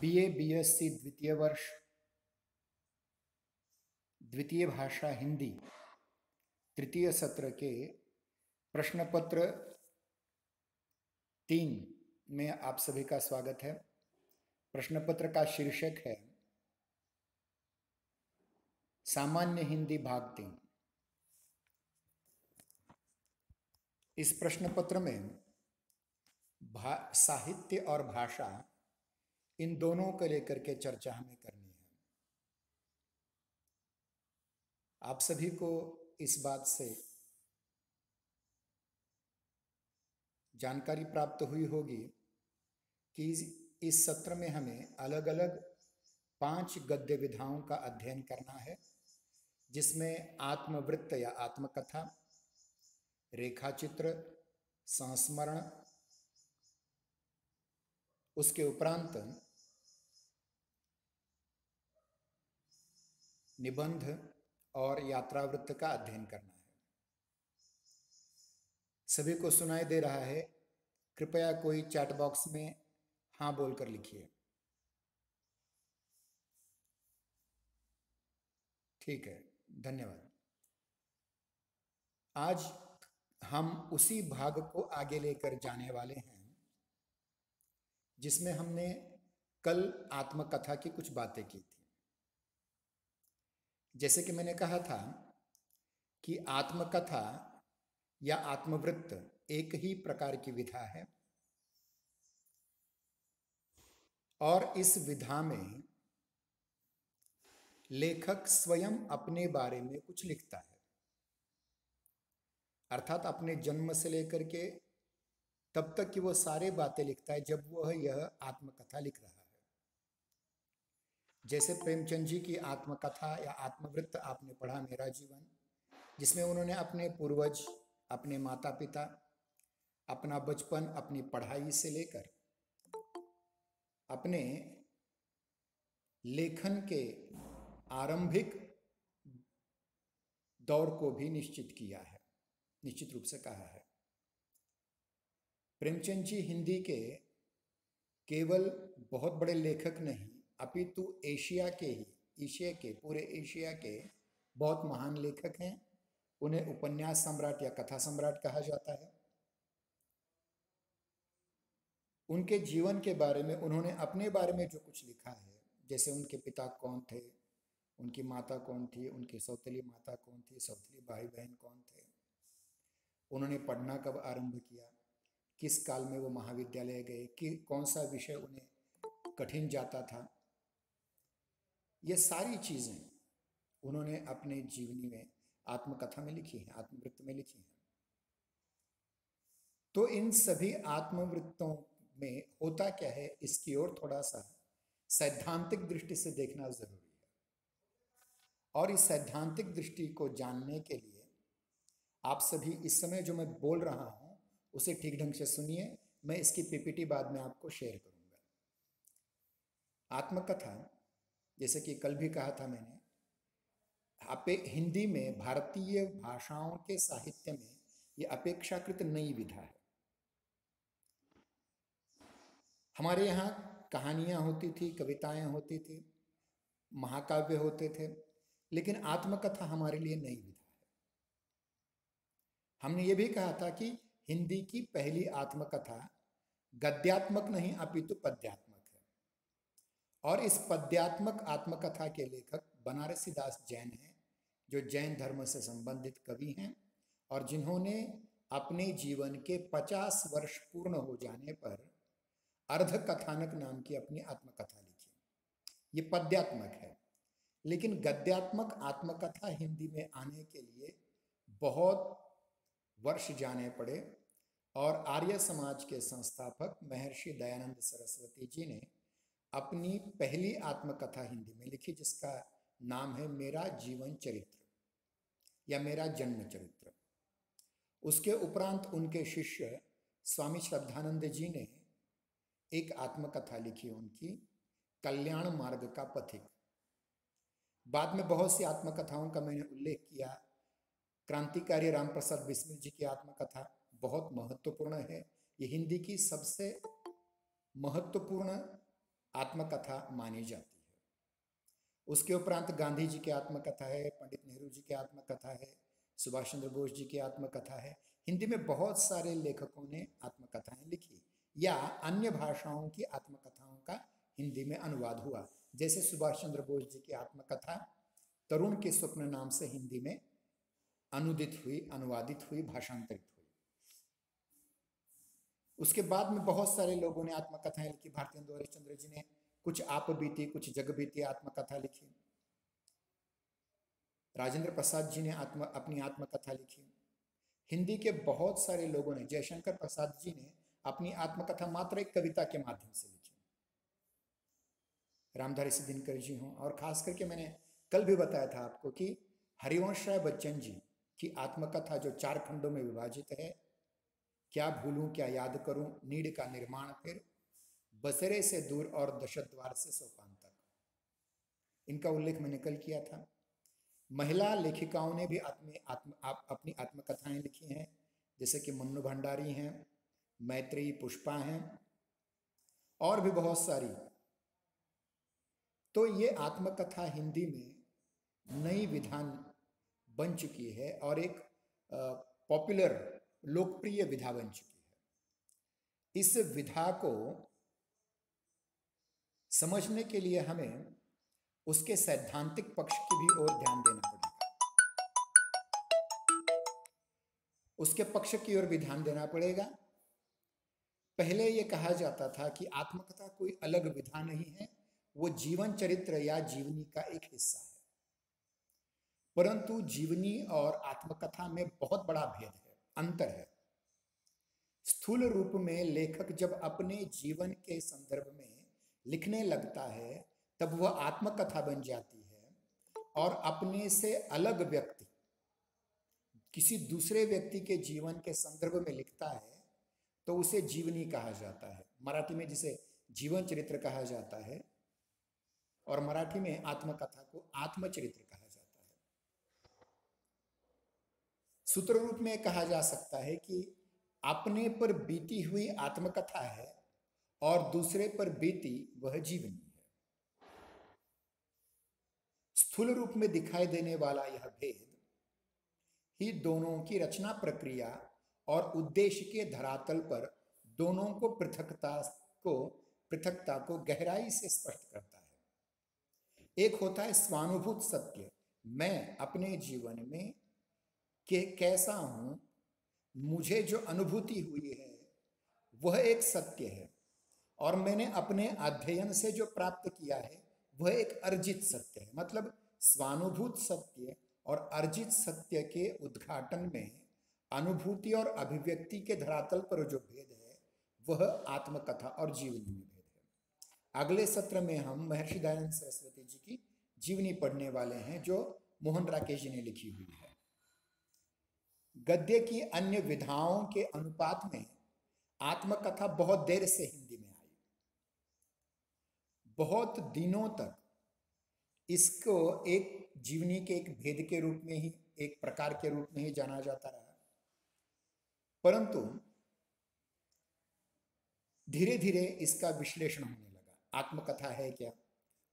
BA BSc द्वितीय वर्ष द्वितीय भाषा हिंदी तृतीय सत्र के प्रश्न पत्र 3 में आप सभी का स्वागत है। प्रश्न पत्र का शीर्षक है सामान्य हिंदी भाग 3। इस प्रश्न पत्र में साहित्य और भाषा इन दोनों को लेकर के चर्चा हमें करनी है। आप सभी को इस बात से जानकारी प्राप्त हुई होगी कि इस सत्र में हमें अलग अलग 5 गद्य विधाओं का अध्ययन करना है, जिसमें आत्मवृत्त या आत्मकथा, रेखाचित्र, संस्मरण, उसके उपरांत निबंध और यात्रावृत्त का अध्ययन करना है। सभी को सुनाई दे रहा है? कृपया कोई चैट बॉक्स में हाँ बोलकर लिखिए। ठीक है, धन्यवाद। आज हम उसी भाग को आगे लेकर जाने वाले हैं जिसमें हमने कल आत्मकथा की कुछ बातें की थी। जैसे कि मैंने कहा था कि आत्मकथा या आत्मवृत्त एक ही प्रकार की विधा है और इस विधा में लेखक स्वयं अपने बारे में कुछ लिखता है, अर्थात अपने जन्म से लेकर के तब तक कि वो सारे बातें लिखता है जब वह यह आत्मकथा लिख रहा है। जैसे प्रेमचंद जी की आत्मकथा या आत्मवृत्त आपने पढ़ा मेरा जीवन, जिसमें उन्होंने अपने पूर्वज, अपने माता पिता, अपना बचपन, अपनी पढ़ाई से लेकर अपने लेखन के आरंभिक दौर को भी निश्चित रूप से कहा है। प्रेमचंद जी हिंदी के केवल बहुत बड़े लेखक नहीं अपितु पूरे एशिया के बहुत महान लेखक हैं। उन्हें उपन्यास सम्राट या कथा सम्राट कहा जाता है। उनके जीवन के बारे में उन्होंने अपने बारे में जो कुछ लिखा है, जैसे उनके पिता कौन थे, उनकी माता कौन थी, उनकी सौतेली माता कौन थी, सौतेली भाई बहन कौन थे, उन्होंने पढ़ना कब आरंभ किया, किस काल में वो महाविद्यालय गए, कि कौन सा विषय उन्हें कठिन जाता था, ये सारी चीजें उन्होंने अपने जीवनी में आत्मकथा में लिखी है, आत्मवृत्त में लिखी है। तो इन सभी आत्मवृत्तों में होता क्या है, इसकी ओर थोड़ा सा सैद्धांतिक दृष्टि से देखना जरूरी है। और इस सैद्धांतिक दृष्टि को जानने के लिए आप सभी इस समय जो मैं बोल रहा हूं उसे ठीक ढंग से सुनिए। मैं इसकी पीपीटी बाद में आपको शेयर करूंगा। आत्मकथा, जैसे कि कल भी कहा था मैंने, हिंदी में भारतीय भाषाओं के साहित्य में यह अपेक्षाकृत नई विधा है। हमारे यहाँ कहानियां होती थी, कविताएं होती थी, महाकाव्य होते थे, लेकिन आत्मकथा हमारे लिए नई विधा है। हमने ये भी कहा था कि हिंदी की पहली आत्मकथा गद्यात्मक नहीं अपितु पद्यात्मक है। और इस पद्यात्मक आत्मकथा के लेखक बनारसी दास जैन हैं, जो जैन धर्म से संबंधित कवि हैं और जिन्होंने अपने जीवन के 50 वर्ष पूर्ण हो जाने पर अर्ध कथानक नाम की अपनी आत्मकथा लिखी। ये पद्यात्मक है, लेकिन गद्यात्मक आत्मकथा हिंदी में आने के लिए बहुत वर्ष जाने पड़े और आर्य समाज के संस्थापक महर्षि दयानंद सरस्वती जी ने अपनी पहली आत्मकथा हिंदी में लिखी, जिसका नाम है मेरा जीवन चरित्र या मेरा जन्म चरित्र। उसके उपरांत उनके शिष्य स्वामी श्रद्धानंद जी ने एक आत्मकथा लिखी, उनकी कल्याण मार्ग का पथिक। बाद में बहुत सी आत्मकथाओं का मैंने उल्लेख किया। क्रांतिकारी रामप्रसाद बिस्मिल जी की आत्मकथा बहुत महत्वपूर्ण है। ये हिंदी की सबसे महत्वपूर्ण आत्मकथा मानी जाती है। उसके उपरांत गांधी जी की आत्मकथा है, पंडित नेहरू जी की आत्मकथा है, सुभाष चंद्र बोस जी की आत्मकथा है। हिंदी में बहुत सारे लेखकों ने आत्मकथाएं लिखी या अन्य भाषाओं की आत्मकथाओं का हिंदी में अनुवाद हुआ। जैसे सुभाष चंद्र बोस जी की आत्मकथा तरुण के स्वप्न नाम से हिंदी में अनुदित हुई, अनुवादित हुई, भाषांतरित हुई। उसके बाद में बहुत सारे लोगों ने आत्मकथाएं लिखी। भारतेंदु हरिश्चंद्र जी ने कुछ आप बीती कुछ जग बीती आत्मकथा लिखी। राजेंद्र प्रसाद जी ने अपनी आत्मकथा लिखी। हिंदी के बहुत सारे लोगों ने, जयशंकर प्रसाद जी ने अपनी आत्मकथा मात्र एक कविता के माध्यम से लिखी। रामधारी सिद्धिनकर जी हों, और खास करके मैंने कल भी बताया था आपको कि हरिवंश राय बच्चन जी की आत्मकथा जो 4 खंडों में विभाजित है, क्या भूलूं क्या याद करूं, नीड़ का निर्माण फिर, बसेरे से दूर और दशद्वार से सोपान तक, इनका उल्लेख मैंने कल किया था। महिला लेखिकाओं ने भी अपनी आत्मकथाएं लिखी हैं, जैसे कि मन्नू भंडारी हैं, मैत्रेयी पुष्पा हैं और भी बहुत सारी। तो ये आत्मकथा हिंदी में नई विधान बन चुकी है और एक पॉपुलर, लोकप्रिय विधा बन चुकी है। इस विधा को समझने के लिए हमें उसके सैद्धांतिक पक्ष की भी ओर ध्यान देना पड़ेगा, उसके पक्ष की ओर भी ध्यान देना पड़ेगा। पहले ये कहा जाता था कि आत्मकथा कोई अलग विधा नहीं है, वो जीवन चरित्र या जीवनी का एक हिस्सा है। परंतु जीवनी और आत्मकथा में बहुत बड़ा भेद है, अंतर है। स्थूल रूप में लेखक जब अपने जीवन के संदर्भ में लिखने लगता है तब वह आत्मकथा बन जाती है, और अपने से अलग व्यक्ति किसी दूसरे व्यक्ति के जीवन के संदर्भ में लिखता है तो उसे जीवनी कहा जाता है। मराठी में जिसे जीवन चरित्र कहा जाता है, और मराठी में आत्मकथा को आत्मचरित्र कहा जाता है। सूत्र रूप में कहा जा सकता है कि अपने पर बीती हुई आत्मकथा है और दूसरे पर बीती वह जीवनी है। स्थूल रूप में दिखाई देने वाला यह भेद ही दोनों की रचना प्रक्रिया और उद्देश्य के धरातल पर दोनों को पृथकता को गहराई से स्पष्ट करता है। एक होता है स्वानुभूत सत्य, मैं अपने जीवन में कैसा हूं, मुझे जो अनुभूति हुई है वह एक सत्य है, और मैंने अपने अध्ययन से जो प्राप्त किया है वह एक अर्जित सत्य है। मतलब स्वानुभूत सत्य और अर्जित सत्य के उद्घाटन में अनुभूति और अभिव्यक्ति के धरातल पर जो भेद है वह आत्मकथा और जीवनी में भेद है। अगले सत्र में हम महर्षि दयानंद सरस्वती जी की जीवनी पढ़ने वाले हैं, जो मोहन राकेश जी ने लिखी हुई है। गद्य की अन्य विधाओं के अनुपात में आत्मकथा बहुत देर से हिंदी में आई। बहुत दिनों तक इसको एक जीवनी के एक भेद के रूप में ही, एक प्रकार के रूप में ही जाना जाता रहा। परंतु धीरे धीरे इसका विश्लेषण होने लगा। आत्मकथा है क्या,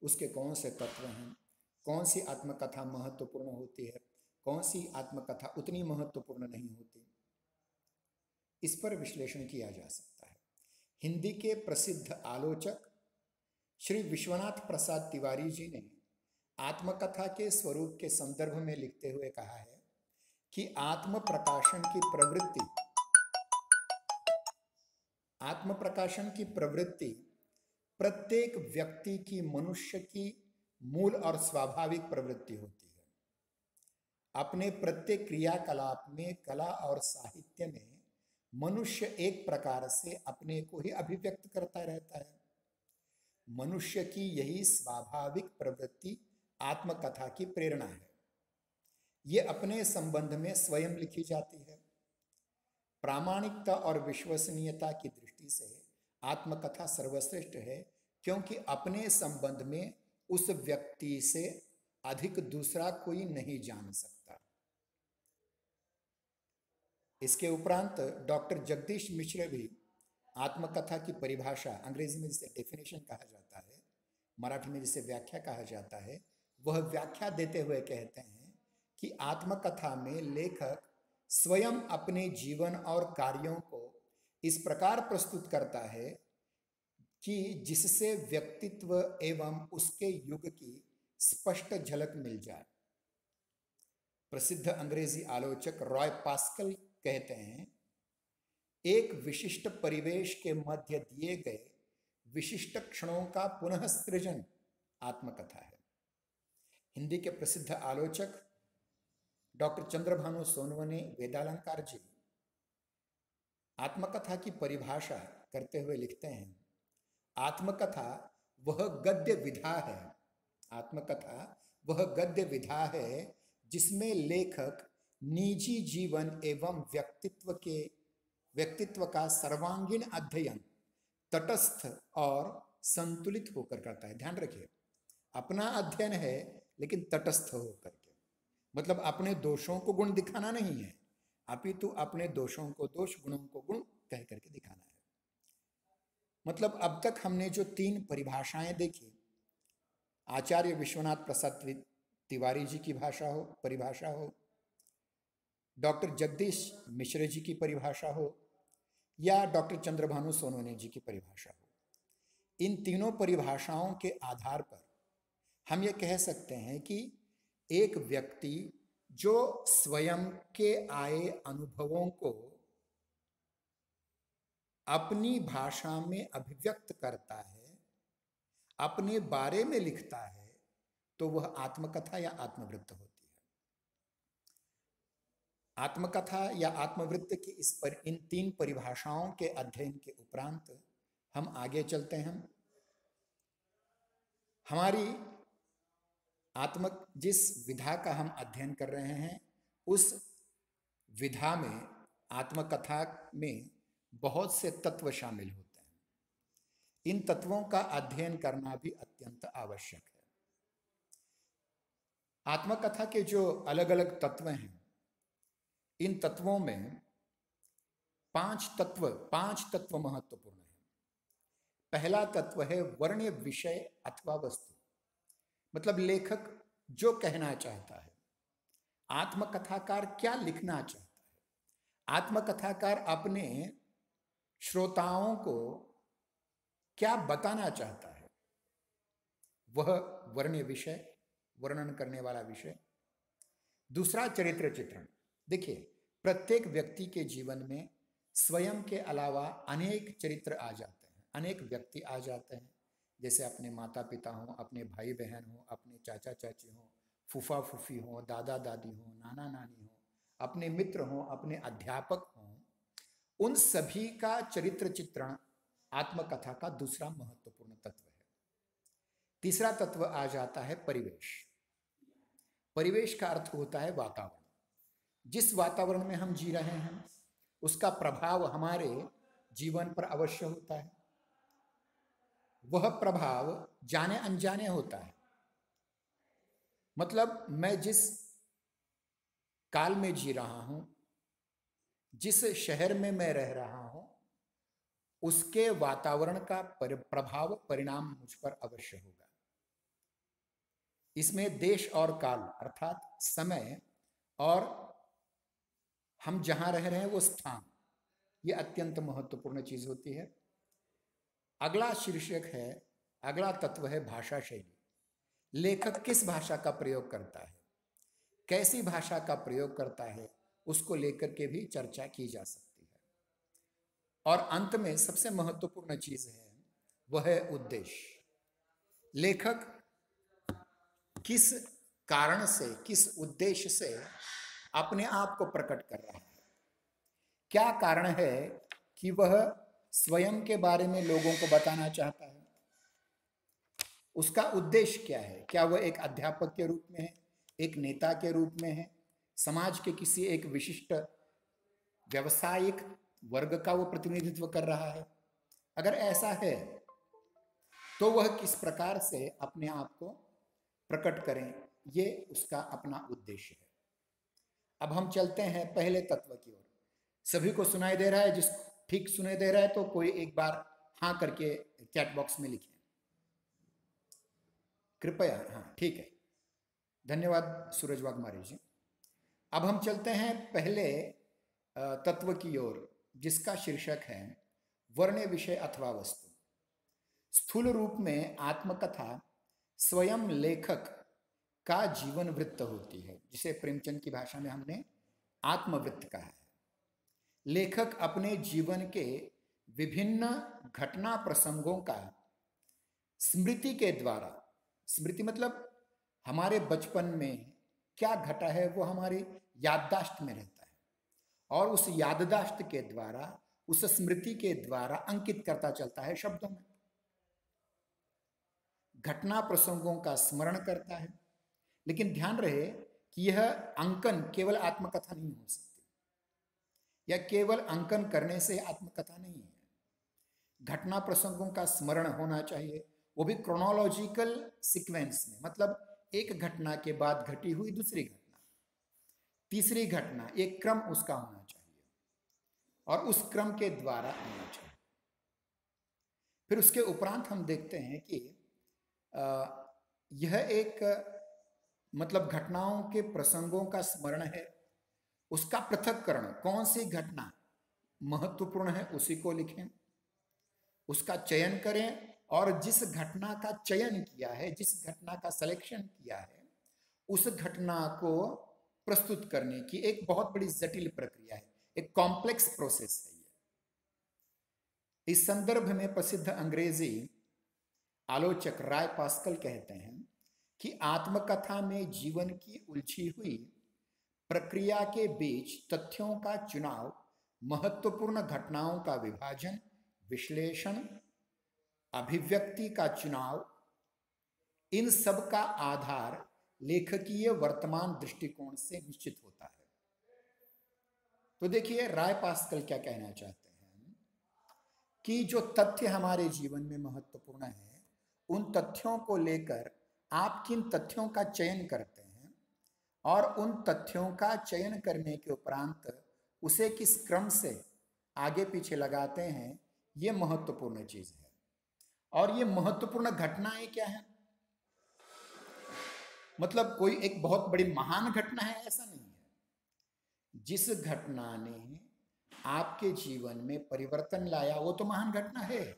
उसके कौन से तत्व हैं, कौन सी आत्मकथा महत्वपूर्ण होती है, कौन सी आत्मकथा उतनी महत्वपूर्ण नहीं होती, इस पर विश्लेषण किया जा सकता है। हिंदी के प्रसिद्ध आलोचक श्री विश्वनाथ प्रसाद तिवारी जी ने आत्मकथा के स्वरूप के संदर्भ में लिखते हुए कहा है कि आत्म प्रकाशन की प्रवृत्ति प्रत्येक व्यक्ति की, मनुष्य की मूल और स्वाभाविक प्रवृत्ति होती है। अपने प्रत्येक क्रियाकलाप में, कला और साहित्य में मनुष्य एक प्रकार से अपने को ही अभिव्यक्त करता रहता है। मनुष्य की यही स्वाभाविक प्रवृत्ति आत्मकथा की प्रेरणा है। ये अपने संबंध में स्वयं लिखी जाती है। प्रामाणिकता और विश्वसनीयता की दृष्टि से आत्मकथा सर्वश्रेष्ठ है, क्योंकि अपने संबंध में उस व्यक्ति से अधिक दूसरा कोई नहीं जान सकता। इसके उपरांत डॉक्टर जगदीश मिश्र भी आत्मकथा की परिभाषा, अंग्रेजी में जिसे डेफिनेशन कहा जाता है, मराठी में जिसे व्याख्या कहा जाता है, वह व्याख्या देते हुए कहते हैं कि आत्मकथा में लेखक स्वयं अपने जीवन और कार्यों को इस प्रकार प्रस्तुत करता है कि जिससे व्यक्तित्व एवं उसके युग की स्पष्ट झलक मिल जाए। प्रसिद्ध अंग्रेजी आलोचक रॉय पास्कल कहते हैं, एक विशिष्ट परिवेश के मध्य दिए गए विशिष्ट क्षणों का पुनः सृजन आत्मकथा है। हिंदी के प्रसिद्ध आलोचक डॉक्टर चंद्रभानु सोनवने वेदालंकार जी आत्मकथा की परिभाषा करते हुए लिखते हैं, आत्मकथा वह गद्य विधा है, आत्मकथा वह गद्य विधा है जिसमें लेखक निजी जीवन एवं व्यक्तित्व का सर्वांगीण अध्ययन तटस्थ और संतुलित होकर करता है। ध्यान रखिए, अपना अध्ययन है लेकिन तटस्थ होकर के, मतलब अपने दोषों को गुण दिखाना नहीं है, अपितु अपने दोषों को दोष, गुणों को गुण कह करके दिखाना है। मतलब अब तक हमने जो 3 परिभाषाएं देखी, आचार्य विश्वनाथ प्रसाद तिवारी जी की परिभाषा हो, डॉक्टर जगदीश मिश्र जी की परिभाषा हो, या डॉक्टर चंद्रभानु सोनवने जी की परिभाषा हो, इन तीनों परिभाषाओं के आधार पर हम ये कह सकते हैं कि एक व्यक्ति जो स्वयं के आए अनुभवों को अपनी भाषा में अभिव्यक्त करता है, अपने बारे में लिखता है, तो वह आत्मकथा या आत्मवृत्त होती है। आत्मकथा या आत्मवृत्त की इन 3 परिभाषाओं के अध्ययन के उपरांत हम आगे चलते हैं। हमारी जिस विधा का हम अध्ययन कर रहे हैं, उस विधा में आत्मकथा में बहुत से तत्व शामिल होते हैं। इन तत्वों का अध्ययन करना भी अत्यंत आवश्यक है। आत्मकथा के जो अलग अलग तत्व हैं, इन तत्वों में 5 तत्व महत्वपूर्ण हैं। पहला तत्व है वर्ण्य विषय अथवा वस्तु, मतलब लेखक जो कहना चाहता है, आत्मकथाकार क्या लिखना चाहता है, आत्मकथाकार अपने श्रोताओं को क्या बताना चाहता है, वह वर्ण्य विषय, वर्णन करने वाला विषय। दूसरा चरित्र चित्रण। देखिए, प्रत्येक व्यक्ति के जीवन में स्वयं के अलावा अनेक चरित्र आ जाते हैं, अनेक व्यक्ति आ जाते हैं, जैसे अपने माता पिता हों, अपने भाई बहन हों, अपने चाचा चाची हों, फूफा फूफी हों, दादा दादी हों, नाना नानी हों, अपने मित्र हों, अपने अध्यापक हों, उन सभी का चरित्र चित्रण आत्मकथा का दूसरा महत्वपूर्ण तत्व है। तीसरा तत्व आ जाता है परिवेश। परिवेश का अर्थ होता है वातावरण। जिस वातावरण में हम जी रहे हैं उसका प्रभाव हमारे जीवन पर अवश्य होता है। वह प्रभाव जाने अनजाने होता है। मतलब मैं जिस काल में जी रहा हूं, जिस शहर में मैं रह रहा हूं, उसके वातावरण का प्रभाव परिणाम मुझ पर अवश्य होगा। इसमें देश और काल अर्थात समय और हम जहां रह रहे हैं वो स्थान, ये अत्यंत महत्वपूर्ण चीज होती है। अगला शीर्षक है, अगला तत्व है भाषा शैली। लेखक किस भाषा का प्रयोग करता है, कैसी भाषा का प्रयोग करता है, उसको लेकर के भी चर्चा की जा सकती है। और अंत में सबसे महत्वपूर्ण चीज है, वह है उद्देश्य। लेखक किस कारण से, किस उद्देश्य से अपने आप को प्रकट कर रहा है, क्या कारण है कि वह स्वयं के बारे में लोगों को बताना चाहता है, उसका उद्देश्य क्या है। क्या वह एक अध्यापक के रूप में है, एक नेता के रूप में है, समाज के किसी एक विशिष्ट व्यावसायिक वर्ग का वो प्रतिनिधित्व कर रहा है। अगर ऐसा है तो वह किस प्रकार से अपने आप को प्रकट करें, ये उसका अपना उद्देश्य है। अब हम चलते हैं पहले तत्व की ओर। सभी को सुनाई दे रहा है? जिस ठीक सुनाई दे रहा है तो कोई एक बार हाँ करके चैट बॉक्स में लिखें। कृपया, हाँ ठीक है, धन्यवाद सूरज वाघमारे जी। अब हम चलते हैं पहले तत्व की ओर, जिसका शीर्षक है वर्ण विषय अथवा वस्तु। स्थूल रूप में आत्मकथा स्वयं लेखक का जीवन वृत्त होती है, जिसे प्रेमचंद की भाषा में हमने आत्मवृत्त कहा है। लेखक अपने जीवन के विभिन्न घटना प्रसंगों का स्मृति के द्वारा, स्मृति मतलब हमारे बचपन में क्या घटा है वो हमारी याददाश्त में रहता है, और उस याददाश्त के द्वारा, उस स्मृति के द्वारा अंकित करता चलता है शब्दों में। घटना प्रसंगों का स्मरण करता है। लेकिन ध्यान रहे कि यह अंकन केवल आत्मकथा नहीं हो सकती, या केवल अंकन करने से आत्मकथा नहीं है। घटना प्रसंगों का स्मरण होना चाहिए, वो भी क्रोनोलॉजिकल सीक्वेंस में, मतलब एक घटना के बाद घटी हुई दूसरी घटना, तीसरी घटना, एक क्रम उसका होना चाहिए, और उस क्रम के द्वारा होना चाहिए। फिर उसके उपरांत हम देखते हैं कि यह एक मतलब घटनाओं के प्रसंगों का स्मरण है, उसका पृथक्करण, कौन सी घटना महत्वपूर्ण है उसी को लिखें, उसका चयन करें, और जिस घटना का चयन किया है, जिस घटना का सिलेक्शन किया है, उस घटना को प्रस्तुत करने की एक बहुत बड़ी जटिल प्रक्रिया है, एक कॉम्प्लेक्स प्रोसेस है ये। इस संदर्भ में प्रसिद्ध अंग्रेजी आलोचक राय पास्कल कहते हैं कि आत्मकथा में जीवन की उलझी हुई प्रक्रिया के बीच तथ्यों का चुनाव, महत्वपूर्ण घटनाओं का विभाजन, विश्लेषण, अभिव्यक्ति का चुनाव, इन सब का आधार लेखकीय वर्तमान दृष्टिकोण से निश्चित होता है। तो देखिए राय पास्कल क्या कहना चाहते हैं कि जो तथ्य हमारे जीवन में महत्वपूर्ण है, उन तथ्यों को लेकर आप किन तथ्यों का चयन करते हैं, और उन तथ्यों का चयन करने के उपरांत उसे किस क्रम से आगे पीछे लगाते हैं, ये महत्वपूर्ण चीज है। और ये महत्वपूर्ण घटनाएं क्या है, मतलब कोई एक बहुत बड़ी महान घटना है ऐसा नहीं है। जिस घटना ने आपके जीवन में परिवर्तन लाया वो तो महान घटना है,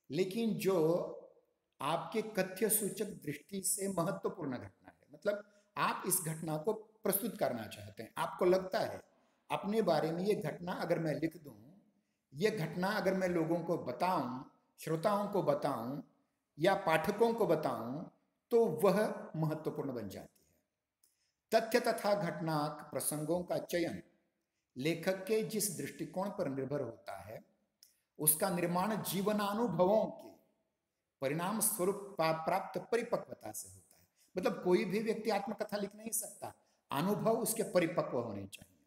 लेकिन जो आपके कथ्य सूचक दृष्टि से महत्वपूर्ण घटना है, मतलब आप इस घटना को प्रस्तुत करना चाहते हैं, आपको लगता है अपने बारे में ये घटना अगर मैं लिख दूं, ये घटना अगर मैं लोगों को बताऊं, श्रोताओं को बताऊं या पाठकों को बताऊं, तो वह महत्वपूर्ण बन जाती है। तथ्य तथा घटना प्रसंगों का चयन लेखक के जिस दृष्टिकोण पर निर्भर होता है, उसका निर्माण जीवनानुभवों के परिणाम स्वरूप प्राप्त परिपक्वता से होता है। मतलब कोई भी व्यक्ति आत्मकथा लिख नहीं सकता, अनुभव उसके परिपक्व होने चाहिए,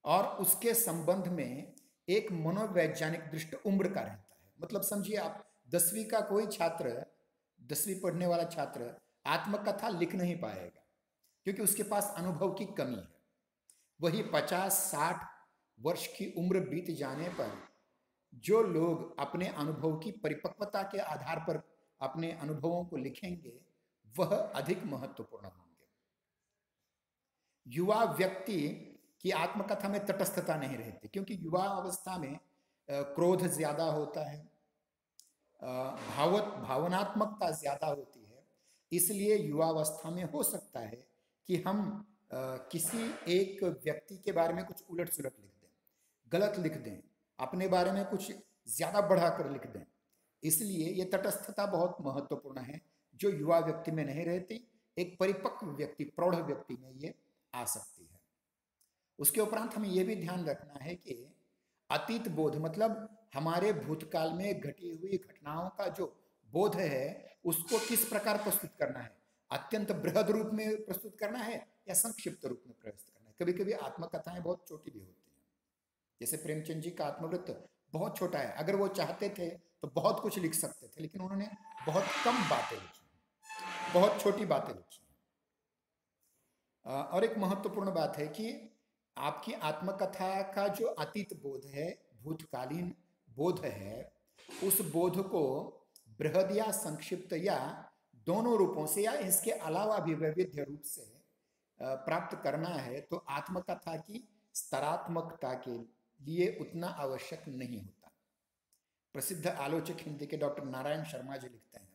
और उसके संबंध में एक मनोवैज्ञानिक दृष्टि उम्र का रहता है। मतलब समझिए आप 10वीं का कोई छात्र, 10वीं पढ़ने वाला छात्र आत्मकथा लिख नहीं पाएगा, क्योंकि उसके पास अनुभव की कमी है। वही 50-60 वर्ष की उम्र बीत जाने पर जो लोग अपने अनुभव की परिपक्वता के आधार पर अपने अनुभवों को लिखेंगे, वह अधिक महत्वपूर्ण होंगे। युवा व्यक्ति की आत्मकथा में तटस्थता नहीं रहती, क्योंकि युवा अवस्था में क्रोध ज्यादा होता है, भावनात्मकता ज्यादा होती है। इसलिए युवावस्था में हो सकता है कि हम किसी एक व्यक्ति के बारे में कुछ उलट सुलट लिख दें, गलत लिख दें, अपने बारे में कुछ ज्यादा बढ़ाकर लिख दें। इसलिए ये तटस्थता बहुत महत्वपूर्ण है, जो युवा व्यक्ति में नहीं रहती, एक परिपक्व व्यक्ति, प्रौढ़ व्यक्ति में ये आ सकती है। उसके उपरांत हमें यह भी ध्यान रखना है कि अतीत बोध, मतलब हमारे भूतकाल में घटी हुई घटनाओं का जो बोध है, उसको किस प्रकार प्रस्तुत करना है, अत्यंत बृहद रूप में प्रस्तुत करना है या संक्षिप्त रूप में प्रस्तुत करना है। कभी कभी आत्मकथाएं बहुत छोटी भी होती हैं, जैसे प्रेमचंद जी का आत्मवृत्त बहुत छोटा है, अगर वो चाहते थे तो बहुत कुछ लिख सकते थे, लेकिन उन्होंने बहुत कम बातें लिखी, बहुत छोटी बातें लिखी। और एक महत्वपूर्ण बात है कि आपकी आत्मकथा का जो अतीत बोध है, भूतकालीन बोध है, उस बोध को बृहद या संक्षिप्त या दोनों रूपों से या इसके अलावा भी वैविध्य रूप से प्राप्त करना है तो आत्मकथा की स्तरात्मकता के लिए उतना आवश्यक नहीं होता। प्रसिद्ध आलोचक हिंदी के डॉक्टर नारायण शर्मा जी लिखते हैं,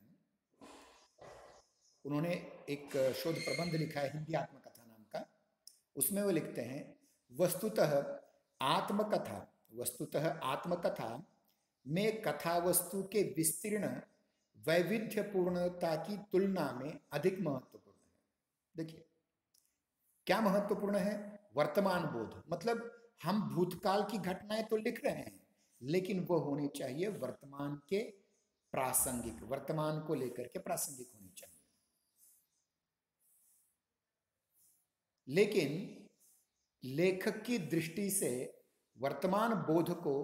उन्होंने एक शोध प्रबंध लिखा है हिंदी आत्मकथा नाम का। उसमें वो लिखते हैं, वस्तुतः आत्मकथा में कथा वस्तु के विस्तीर्ण वैविध्यपूर्णता की तुलना में अधिक महत्वपूर्ण है। देखिए क्या महत्वपूर्ण है, वर्तमान बोध, मतलब हम भूतकाल की घटनाएं तो लिख रहे हैं लेकिन वो होनी चाहिए वर्तमान के प्रासंगिक, वर्तमान को लेकर के प्रासंगिक होनी चाहिए। लेकिन लेखक की दृष्टि से वर्तमान बोध को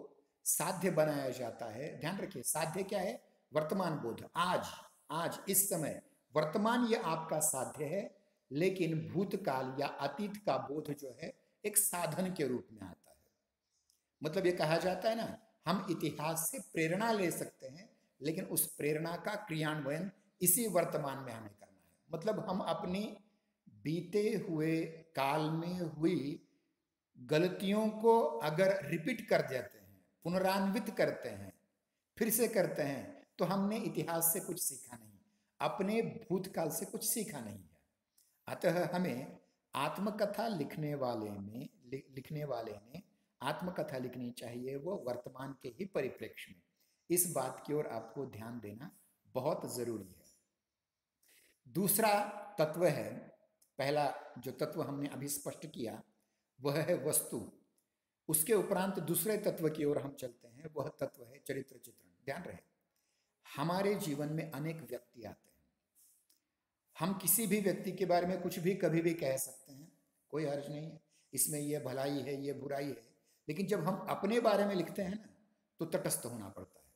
साध्य बनाया जाता है। ध्यान रखिए, साध्य क्या है, वर्तमान बोध, आज इस समय वर्तमान ये आपका साध्य है, लेकिन भूतकाल या अतीत का बोध जो है एक साधन के रूप में आता है। मतलब ये कहा जाता है ना, हम इतिहास से प्रेरणा ले सकते हैं लेकिन उस प्रेरणा का क्रियान्वयन इसी वर्तमान में हमें करना है। मतलब हम अपनी बीते हुए काल में हुई गलतियों को अगर रिपीट कर देते हैं, पुनरान्वित करते हैं, फिर से करते हैं, तो हमने इतिहास से कुछ सीखा नहीं, अपने भूतकाल से कुछ सीखा नहीं है। अतः हमें आत्मकथा लिखने वाले ने आत्मकथा लिखनी चाहिए वो वर्तमान के ही परिप्रेक्ष्य में। इस बात की ओर आपको ध्यान देना बहुत जरूरी है। दूसरा तत्व है, पहला जो तत्व हमने अभी स्पष्ट किया वह है वस्तु। उसके उपरांत दूसरे तत्व की ओर हम चलते हैं, वह तत्व है चरित्र चित्रण। ध्यान रहे, हमारे जीवन में अनेक व्यक्ति आते हैं, हम किसी भी व्यक्ति के बारे में कुछ भी कभी भी कह सकते हैं, कोई हर्ज नहीं है, इसमें यह भलाई है ये बुराई है। लेकिन जब हम अपने बारे में लिखते हैं ना तो तटस्थ होना पड़ता है।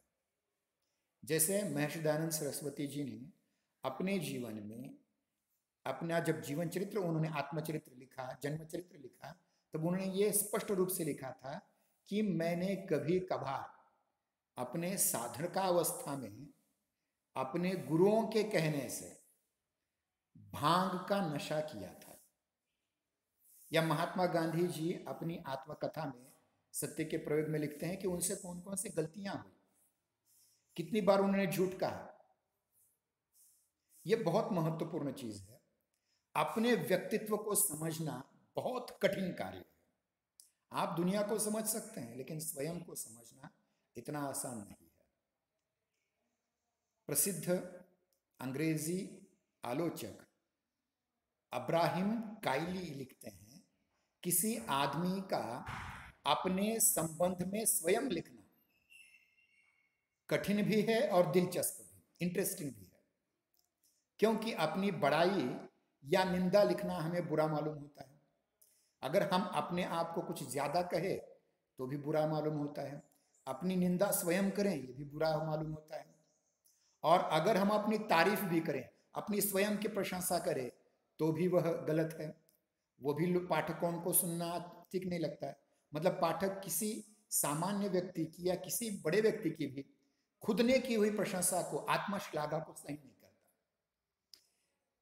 जैसे महर्षि दयानंद सरस्वती जी ने अपने जीवन में अपना जब जीवन चरित्र, उन्होंने आत्मचरित्र लिखा, जन्म चरित्र लिखा, तब उन्होंने ये स्पष्ट रूप से लिखा था कि मैंने कभी कभार अपने साधकावस्था में अपने गुरुओं के कहने से भांग का नशा किया था। या महात्मा गांधी जी अपनी आत्मकथा में सत्य के प्रयोग में लिखते हैं कि उनसे कौन कौन सी गलतियां हुई, कितनी बार उन्होंने झूठ कहा। यह बहुत महत्वपूर्ण चीज है। अपने व्यक्तित्व को समझना बहुत कठिन कार्य है। आप दुनिया को समझ सकते हैं लेकिन स्वयं को समझना इतना आसान नहीं है। प्रसिद्ध अंग्रेजी आलोचक अब्राहिम काइली लिखते हैं, किसी आदमी का अपने संबंध में स्वयं लिखना कठिन भी है और दिलचस्प भी, इंटरेस्टिंग भी है। क्योंकि अपनी बड़ाई या निंदा लिखना हमें बुरा मालूम होता है। अगर हम अपने आप को कुछ ज्यादा कहें तो भी बुरा मालूम होता है, अपनी निंदा स्वयं करें ये भी बुरा मालूम होता है, और अगर हम अपनी तारीफ भी करें, अपनी स्वयं की प्रशंसा करें तो भी वह गलत है, वो भी पाठकों को सुनना ठीक नहीं लगता है। मतलब पाठक किसी सामान्य व्यक्ति की या किसी बड़े व्यक्ति की भी खुद ने की हुई प्रशंसा को, आत्मश्लाघा को सही नहीं करता।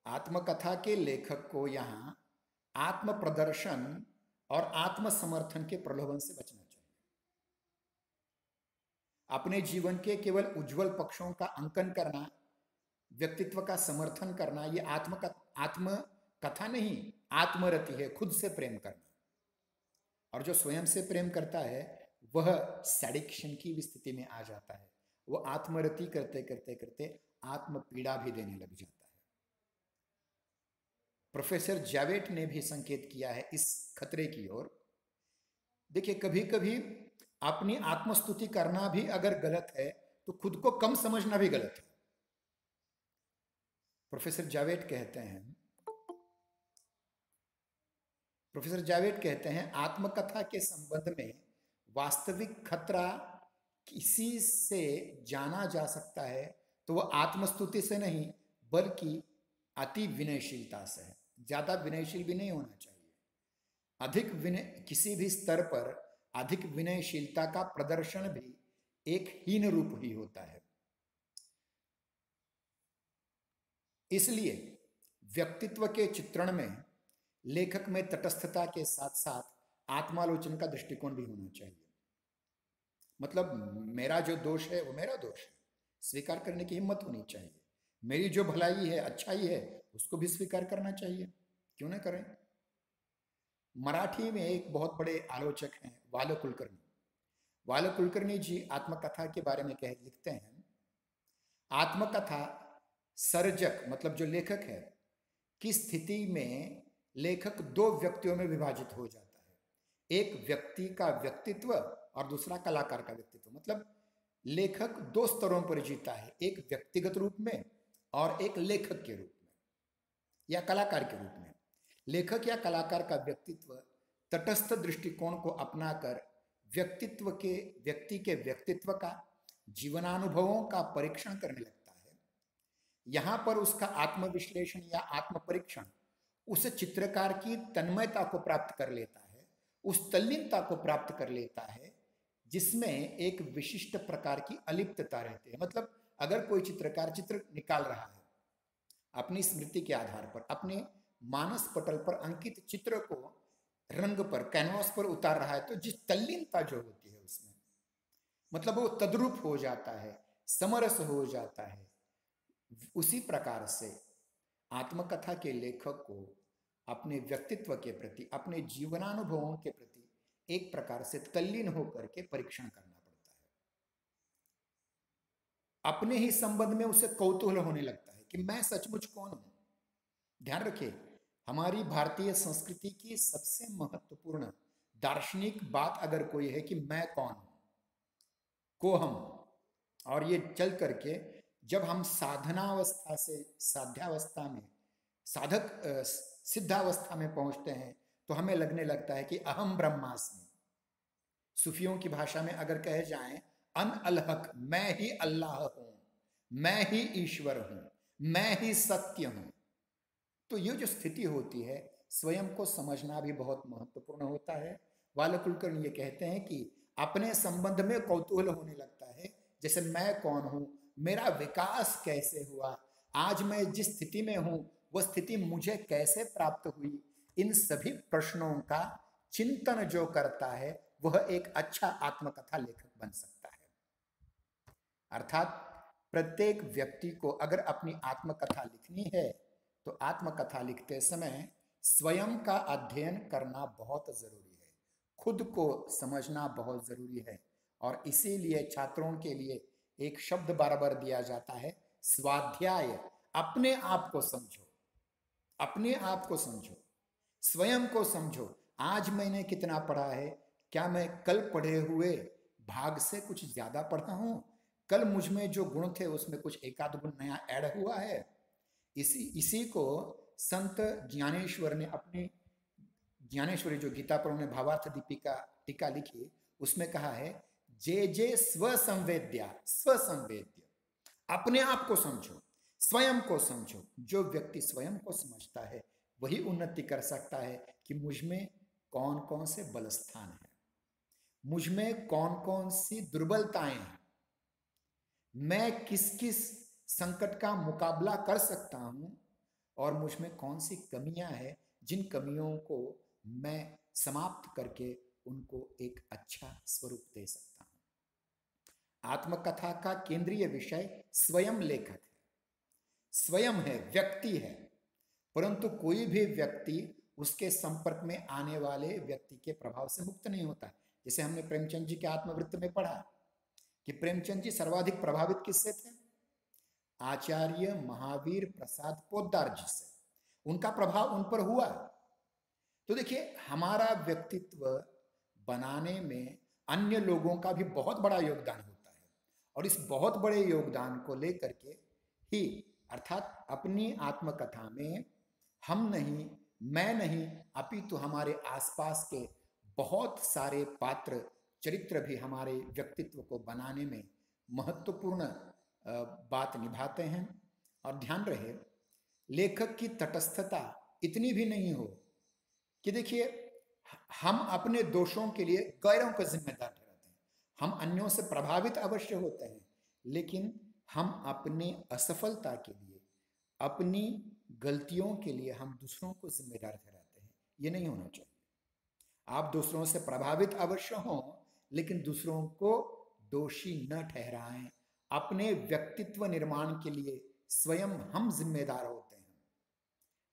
आत्मकथा के लेखक को यहाँ आत्म प्रदर्शन और आत्मसमर्थन के प्रलोभन से बचना चाहिए। अपने जीवन के केवल उज्जवल पक्षों का अंकन करना, व्यक्तित्व का समर्थन करना, ये आत्मकथा नहीं, आत्मरति है, खुद से प्रेम करना। और जो स्वयं से प्रेम करता है वह सैडिक्शन की स्थिति में आ जाता है, वो आत्मरति करते करते करते आत्म पीड़ा भी देने लग जाता है। प्रोफेसर जावेट ने भी संकेत किया है इस खतरे की ओर। देखिए कभी कभी अपनी आत्मस्तुति करना भी अगर गलत है तो खुद को कम समझना भी गलत है। प्रोफेसर जावेट कहते हैं आत्मकथा के संबंध में वास्तविक खतरा किसी से जाना जा सकता है तो वह आत्मस्तुति से नहीं बल्कि अति विनयशीलता से है। ज्यादा विनयशील भी नहीं होना चाहिए। अधिक विनय, किसी भी स्तर पर अधिक विनयशीलता का प्रदर्शन भी एक हीन रूप ही होता है। इसलिए व्यक्तित्व के चित्रण में लेखक में तटस्थता के साथ साथ आत्मालोचन का दृष्टिकोण भी होना चाहिए। मतलब मेरा जो दोष है वो मेरा दोष है, स्वीकार करने की हिम्मत होनी चाहिए। मेरी जो भलाई है, अच्छाई है, उसको भी स्वीकार करना चाहिए, क्यों ना करें। मराठी में एक बहुत बड़े आलोचक हैं वाल कुलकर्णी। वाल कुलकर्णी जी आत्मकथा के बारे में लिखते हैं, आत्मकथा सर्जक मतलब जो लेखक है की स्थिति में लेखक दो व्यक्तियों में विभाजित हो जाता है। एक व्यक्ति का व्यक्तित्व और दूसरा कलाकार का व्यक्तित्व। मतलब लेखक दो स्तरों पर जीता है, एक व्यक्तिगत रूप में और एक लेखक के रूप में या कलाकार के रूप में। लेखक या कलाकार का व्यक्तित्व तटस्थ दृष्टिकोण को अपनाकर व्यक्ति के व्यक्तित्व का, जीवनानुभवों का परीक्षण करने लगता है। यहां पर उसका आत्मविश्लेषण या आत्मपरीक्षण उस चित्रकार की तन्मयता को प्राप्त कर लेता है, उस तल्लीनता को प्राप्त कर लेता है जिसमें एक विशिष्ट प्रकार की अलिप्तता रहती है। मतलब अगर कोई चित्रकार चित्र निकाल रहा है अपनी स्मृति के आधार पर, अपने मानस पटल पर अंकित चित्र को रंग पर, कैनवास पर उतार रहा है, तो जिस तल्लीनता जो होती है उसमें, मतलब वो तद्रूप हो जाता है, समरस हो जाता है। उसी प्रकार से आत्मकथा के लेखक को अपने व्यक्तित्व के प्रति, अपने जीवनानुभवों के प्रति एक प्रकार से तल्लीन होकर के परीक्षण करना पड़ता है। अपने ही संबंध में उसे कौतूहल होने लगता है कि मैं सचमुच कौन हूं। ध्यान रखिए, हमारी भारतीय संस्कृति की सबसे महत्वपूर्ण दार्शनिक बात अगर कोई है कि मैं कौन हूं, को हम, और ये चल करके जब हम साधनावस्था से साध्यावस्था में, साधक सिद्धावस्था में पहुंचते हैं तो हमें लगने लगता है कि अहम ब्रह्मास्मि। सूफियों की भाषा में अगर कहे जाए अन अल हक, मैं ही अल्लाह हूं, मैं ही ईश्वर हूं, मैं ही सत्य हूं। तो ये जो स्थिति होती है, स्वयं को समझना भी बहुत महत्वपूर्ण होता है। वाल कुलकर्णी ये कहते हैं कि अपने संबंध में कौतूहल होने लगता है, जैसे मैं कौन हूं, मेरा विकास कैसे हुआ, आज मैं जिस स्थिति में हूं वह स्थिति मुझे कैसे प्राप्त हुई। इन सभी प्रश्नों का चिंतन जो करता है वह एक अच्छा आत्मकथा लेखक बन सकता है। अर्थात प्रत्येक व्यक्ति को अगर अपनी आत्मकथा लिखनी है तो आत्मकथा लिखते समय स्वयं का अध्ययन करना बहुत जरूरी है, खुद को समझना बहुत जरूरी है। और इसीलिए छात्रों के लिए एक शब्द बार बार दिया जाता है, स्वाध्याय। अपने आप को समझो, अपने आप को समझो, स्वयं को समझो। आज मैंने कितना पढ़ा है, क्या मैं कल पढ़े हुए भाग से कुछ ज्यादा पढ़ा हूं, कल मुझ में जो गुण थे उसमें कुछ एक आध गुण नया ऐड हुआ है। इसी को संत ज्ञानेश्वर ने अपनी ज्ञानेश्वरी जो गीता पर उन्होंने भावार्थ दीपिका टीका लिखी, उसमें कहा है, जे जे स्वसंवेद्या स्वसंवेद्य। अपने आप को समझो, स्वयं को समझो। जो व्यक्ति स्वयं को समझता है वही उन्नति कर सकता है कि मुझ में कौन कौन से बल स्थान है, मुझ में कौन कौन सी दुर्बलताएं हैं, मैं किस किस संकट का मुकाबला कर सकता हूं, और मुझ में कौन सी कमियां हैं जिन कमियों को मैं समाप्त करके उनको एक अच्छा स्वरूप दे सकता हूं। आत्मकथा का केंद्रीय विषय स्वयं लेखक है, स्वयं है, व्यक्ति है। परंतु कोई भी व्यक्ति उसके संपर्क में आने वाले व्यक्ति के प्रभाव से मुक्त नहीं होता। जैसे हमने प्रेमचंद जी के आत्मवृत्त में पढ़ा कि प्रेमचंद जी सर्वाधिक प्रभावित किससे थे? आचार्य महावीर प्रसाद पोद्दार जी से। उनका प्रभाव उन पर हुआ। तो देखिए, हमारा व्यक्तित्व बनाने में अन्य लोगों का भी बहुत बड़ा योगदान होता है, और इस बहुत बड़े योगदान को लेकर के ही, अर्थात अपनी आत्मकथा में हम नहीं, मैं नहीं, अपितु हमारे आसपास के बहुत सारे पात्र चरित्र भी हमारे व्यक्तित्व को बनाने में महत्वपूर्ण बात निभाते हैं। और ध्यान रहे, लेखक की तटस्थता इतनी भी नहीं हो कि देखिए हम अपने दोषों के लिए गैरों को जिम्मेदार ठहराते हैं। हम अन्यों से प्रभावित अवश्य होते हैं, लेकिन हम अपनी असफलता के लिए अपनी गलतियों के लिए हम दूसरों को जिम्मेदार ठहराते हैं। ये नहीं होना चाहिए। आप दूसरों से प्रभावित अवश्य हों, लेकिन दूसरों को दोषी न ठहराएं। अपने व्यक्तित्व निर्माण के लिए स्वयं हम जिम्मेदार होते हैं।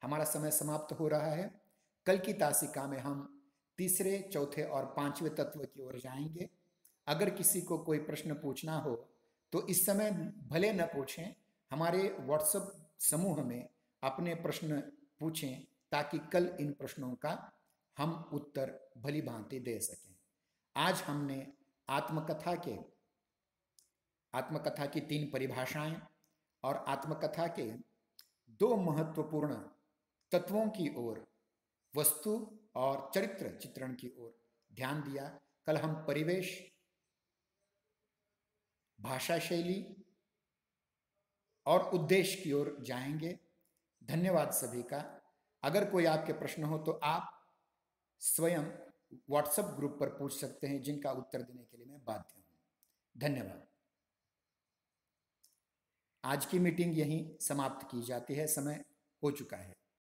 हमारा समय समाप्त हो रहा है। कल की तासिका में हम तीसरे, चौथे और पांचवें तत्व की ओर जाएंगे। अगर किसी को कोई प्रश्न पूछना हो तो इस समय भले न पूछें, हमारे व्हाट्सएप समूह में अपने प्रश्न पूछें, ताकि कल इन प्रश्नों का हम उत्तर भली भांति दे सकें। आज हमने आत्मकथा की 3 परिभाषाएं और आत्मकथा के 2 महत्वपूर्ण तत्वों की ओर, वस्तु और चरित्र चित्रण की ओर ध्यान दिया। कल हम परिवेश, भाषा शैली और उद्देश्य की ओर जाएंगे। धन्यवाद सभी का। अगर कोई आपके प्रश्न हो तो आप स्वयं व्हाट्सएप ग्रुप पर पूछ सकते हैं, जिनका उत्तर देने के लिए मैं बाध्य हूं। धन्यवाद। आज की मीटिंग यहीं समाप्त की जाती है। समय हो चुका है।